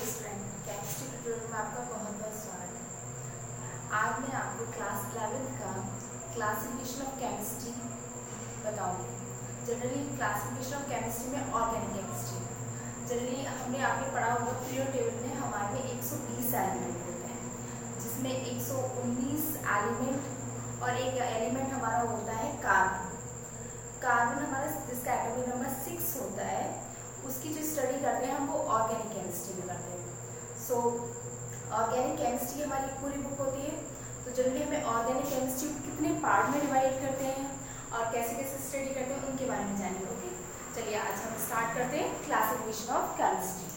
Hello student, chemistry tutorial में आपका बहुत बहुत स्वागत है। आज मैं आपको क्लास 11th का क्लासिफिकेशन ऑफ केमिस्ट्री बताऊंगी। जनरली क्लासिफिकेशन ऑफ केमिस्ट्री में ऑर्गेनिक केमिस्ट्री, जनरली हमने आपने पढ़ा होगा पीरियड टेबल में हमारे में 120 एलिमेंट होते हैं, जिसमें 119 एलिमेंट और एक एलिमेंट हमारा होता है कार्बन। कार्बन हमारा जिसका एटॉमिक नंबर 6 होता है, उसकी जो स्टडी करते हैं हम वो ऑर्गेनिक केमिस्ट्री में करते हैं। सो ऑर्गेनिक केमिस्ट्री हमारी पूरी बुक होती है। तो जनरली हमें ऑर्गेनिक केमिस्ट्री कितने पार्ट में डिवाइड करते हैं और कैसे कैसे स्टडी करते हैं उनके बारे में जानेंगे। ओके, चलिए आज हम स्टार्ट करते हैं classification of chemistry.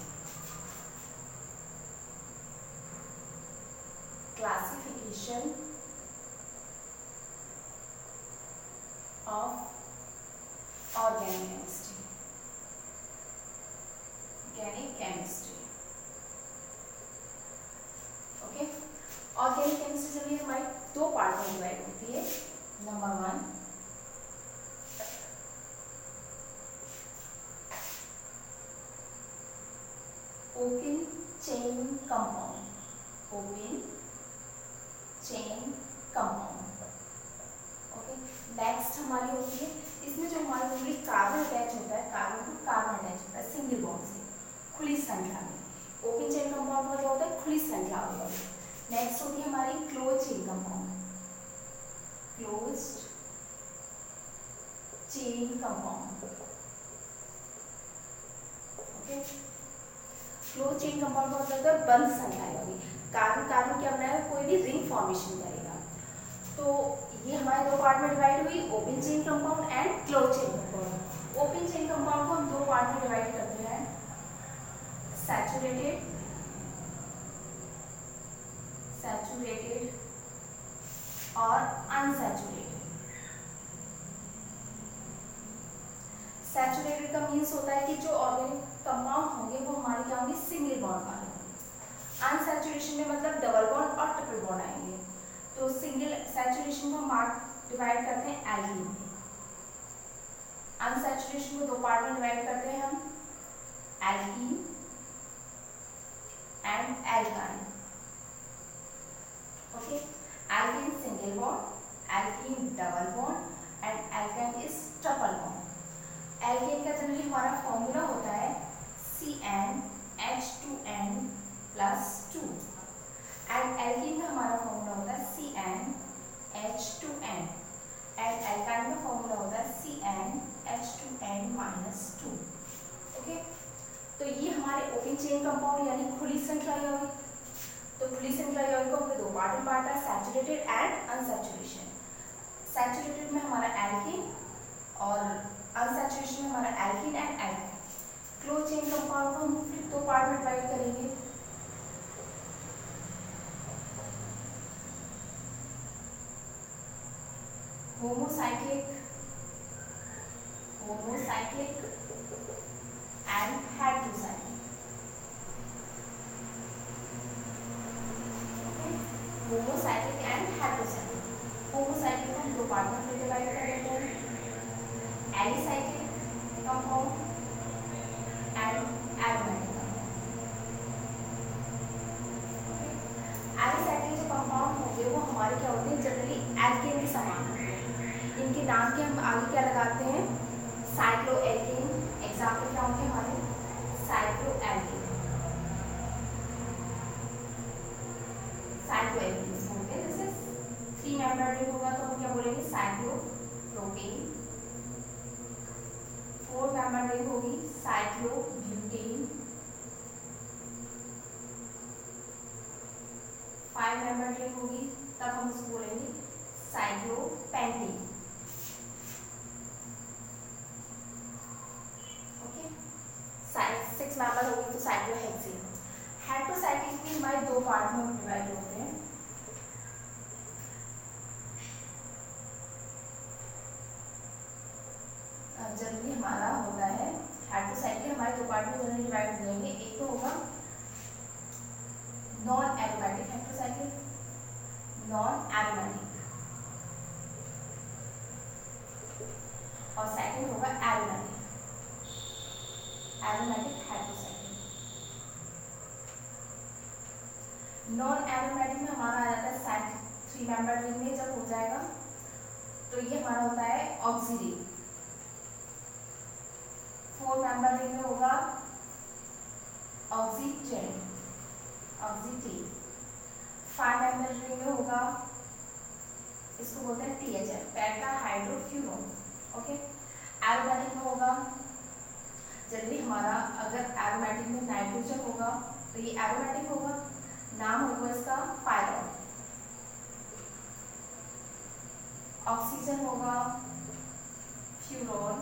Classification of organic chemistry. Organic chemistry, okay. Organic chemistry चलिए हमारी दो पार्ट में डिवाइड होती है। Number 1, open chain compound. Open chain compound, okay. Next हमारी होती है, इसमें जो हमारा ओनली कार्बन अटैच होता है, कार्बन टू कार्बन अटैच होता है सिंगल बॉन्ड से, खुली श्रृंखला में। ओपन चेन कंपाउंड का क्या होता है, खुली श्रृंखला होता है। नेक्स्ट होती है हमारी close chain compound. Close chain compound, okay. Close chain compound का मतलब होता है बंद श्रृंखला होगी। कार्बन कार्बन क्या बनाएगा, कोई भी रिंग फॉर्मेशन करेगा। तो ये हमारे दो पार्ट में डिवाइड हुई, open chain compound and close chain compound. Open chain compound को हम दो पार्ट में डिवाइड करते हैं, सैचुरेटेड और अनसैचुरेटेड। सैचुरेटेड का मीन्स होता है कि जो ऑर्गेनिक कंपाउंड होंगे वो हमारे क्या होंगे, सिंगल बॉन्ड वाले होंगे। अनसैचुरेशन में मतलब डबल बॉन्ड और ट्रिपल बॉन्ड आएंगे। तो सिंगल सैचुरेशन को हम डिवाइड करते हैं एल्कीन में। अनसैचुरेशन को दो पार्ट में डिवाइड करते हैं हम, alkene and alkyne, okay. Alkene single bond, alkene double bond and alkyne is triple bond. Alkene का जनरली हमारा फॉर्मूला होता है CnH2n+2 एंड एल्कीन का हमारा फॉर्मूला होता है CnH2n एंड एल्काइन का फॉर्मूला होता है CnH2n-2, ओके। तो ये हमारे ओपन चेन कंपाउंड यानी खुली श्रृंखला यौगिक। तो खुली श्रृंखला यौगिक को हमने दो पार्ट में बांटा, सैचुरेटेड एंड अनसैचुरेशन। सैचुरेटेड में हमारा एल्कीन और अनसैचुरेशन में हमारा alkene and alkyne. Close chain compound को हम फिर दो पार्ट में डिवाइड करेंगे, homocyclic and heterocyclic, homocyclic and heterocyclic. Homocyclic हम दो पार्ट में डिवाइड कर देते हैं, alicyclic compound and aromatic compound. Alicyclic जो कंपाउंड होंगे वो हमारे क्या होते हैं, जनरली एल्केन के समान होते हैं। इनके नाम के हम आगे क्या लगाते हैं, साइक्लोएल्केन। एग्जाम्पल क्या होंगे हमारे, साइक्लोएल्केन। साइक्लोएल्केन होंगे, जैसे 3 मेंबर रिंग होगा तो हम क्या बोलेंगे, साइक्लोप्रोपेन। 4 मेंबर रिंग होगी, साइक्लोब्यूटेन। 5 मेंबर रिंग होगी तब हम उसको बोलेंगे साइक्लोपेंटेन, ओके। 6 मेंबर होगी तो साइक्लोहेक्सेन। हेटेरोसाइक्लिक भी हमारे दो पार्ट में डिवाइड होते हैं, जनरली हमारा होता है हेटेरोसाइक्लिक हमारे दो पार्ट में जनरली डिवाइड हो जाएंगे। एक तो होगा non aromatic heterocyclic, non aromatic, और सेकंड होगा एरोमेटिक हेटेरोसाइक्लिक। नॉन एरोमेटिक में हमारा आ जाता है साइक्लिक, 3 मेंबर रिंग में जब हो जाएगा तो ये हमारा होता है ऑक्सीजन। 4 मेंबर रिंग में होगा ऑक्सीजन, ऑक्सीजन। 5 मेंबर रिंग में होगा, इसको बोलते हैं THF, पेटा हाइड्रोफ्यूरॉन। ओके, एरोमेटिक में होगा, जनरली हमारा अगर एरोमेटिक में नाइट्रोजन होगा तो ये एरोमेटिक होगा, नाम होगा इसका पायरॉन। ऑक्सीजन होगा फ्यूरॉन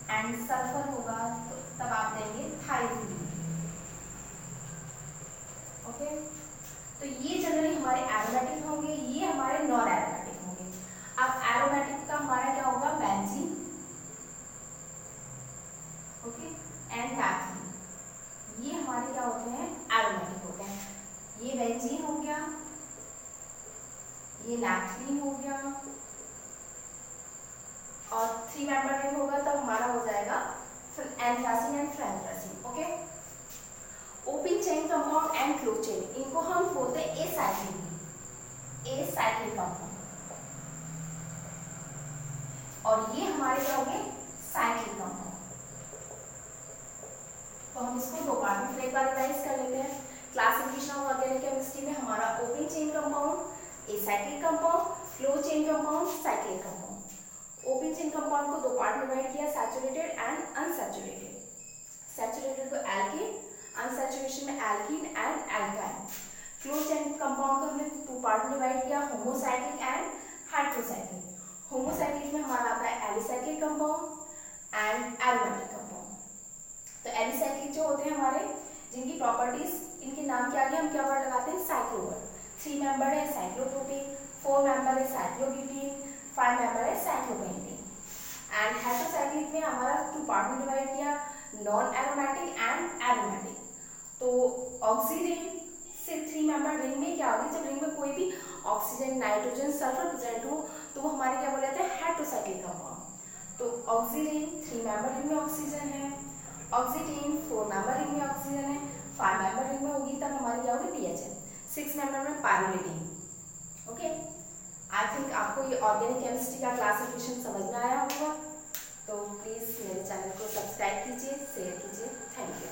एंड सल्फर होगा तो तब आप देंगे थायोफ्यूरॉन। ओके, तो ये जनरली हमारे एरोमेटिक होंगे, ये हमारे नॉन एरोमेटिक होंगे। अब एरोमेटिक का हमारा क्या होगा, बेंजीन, ओके, एंड नैप्थलीन, ये हमारे क्या होते हैं, एरोमेटिक होते हैं। ये बेंजीन हो गया, ये नैप्थलीन हो गया, और 3 मेंबर रिंग होगा तब हमारा हो जाएगा anthracene and phenanthrene. Okay, open chain compound and close chain, इनको हम बोलते हैं एसाइक्लिक कंपाउंड, और ये हमारे क्या होंगे, साइक्लिक कंपाउंड। तो हम इसको 2 पार्ट में एक बार रिवाइज कर लेते हैं। क्लासिफिकेशन ऑफ ऑर्गेनिक केमिस्ट्री में हमारा open chain compound, acyclic compound, close chain compound, cyclic compound. Open chain compound को 2 पार्ट में डिवाइड किया, सैचुरेटेड एंड अनसैचुरेटेड। सैचुरेटेड को एल्कीन, अनसैचुरेशन में alkene and alkyne. Close chain compound को हमने 2 part में डिवाइड किया, होमोसाइक्लिक एंड हेटेरोसाइक्लिक। होमोसाइक्लिक में हमारा आता है alicyclic compound and aromatic compound. तो एलिसाइक्लिक जो होते हैं हमारे, जिनकी प्रॉपर्टीज, इनके नाम के आगे हम क्या वर्ड लगाते हैं, साइक्लोवर्ड। 3 मेंबर है साइक्लोप्रोपेन, 4 मेंबर है साइक्लोब्यूटेन, 5 मेंबर है साइक्लोपेंटेन। एंड हेटेरोसाइक्लिक में हमारा 2 पार्ट में डिवाइड किया, नॉन एरोमेटिक एंड एरोमेटिक। तो ऑक्सीजन से 3 मेंबर रिंग में क्या होगी, जब रिंग में कोई भी ऑक्सीजन, नाइट्रोजन, सल्फर प्रेजेंट हो तो वो हमारे क्या बोले जाते हैं, हेटेरोसाइक्लिक कंपाउंड। तो ऑक्सीजन 3 मेंबर रिंग में ऑक्सीजन है, ऑक्सीजन 4 मेंबर रिंग में ऑक्सीजन है, 5 मेंबर रिंग में होगी तब हमारी क्या होगी, THF, 6 मेंबर में पायरोलिडीन। ओके, आई थिंक आपको ये ऑर्गेनिक केमिस्ट्री का क्लासिफिकेशन समझ में आया होगा। तो प्लीज़ मेरे चैनल को सब्सक्राइब कीजिए, शेयर कीजिए। Thank you.